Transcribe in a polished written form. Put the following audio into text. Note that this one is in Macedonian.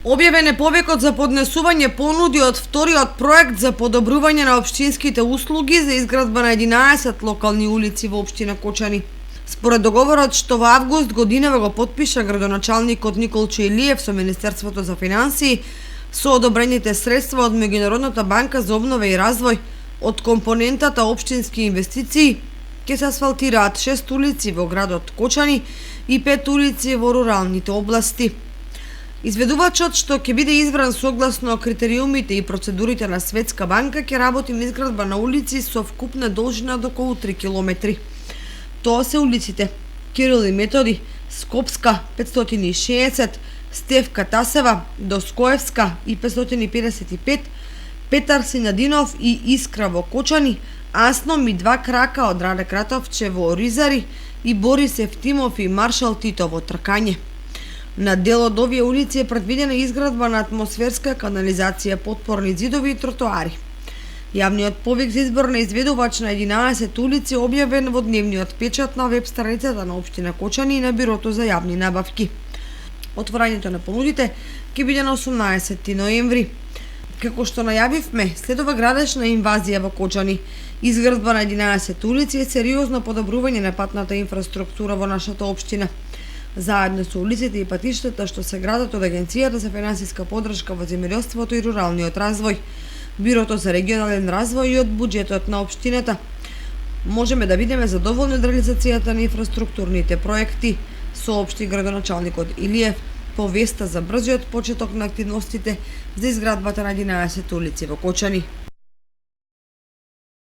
Објавен е повикот за поднесување понуди од вториот проект за подобрување на општинските услуги за изградба на 11 локални улици во општина Кочани. Според договорот што во август годинава го потпиша градоначалникот Николчо Илиев со Министерството за финансии, со одобрените средства од Меѓународната банка за обнова и развој од компонентата општински инвестиции, ќе се асфалтираат 6 улици во градот Кочани и 5 улици во руралните области. Изведувачот, што ќе биде избран согласно критериумите и процедурите на Светска банка, ќе работи на изградба на улици со вкупна должина до околу 3 километри. Тоа се улиците Кирил и Методи, Скопска 560, Стевка Тасева, Доскоевска и 555, Петар Синјадинов и Искра во Кочани, Асном и 2 крака од Раде Кратовче во Оризари и Борис Евтимов и Маршал Тито во Тркање. На дел од овие улици е предвидена изградба на атмосферска канализација, подпорни зидови и тротоари. Јавниот повик за избор на изведувач на 11 улици е објавен во дневниот печат на веб страницата на општина Кочани и на Бирото за јавни набавки. Отворањето на понудите ќе биде на 18 ноември. Како што најавивме, следува градечна инвазија во Кочани. Изградба на 11 улици е сериозно подобрување на патната инфраструктура во нашата општина. Заедно со улиците и патиштата што се градат од Агенцијата за финансиска поддршка во земјоделството и руралниот развој, Бирото за регионален развој и од буџетот на општината, можеме да бидеме задоволни од реализацијата на инфраструктурните проекти, соопшти градоначалникот Илиев по веста за брзиот почеток на активностите за изградбата на 11 улици во Кочани.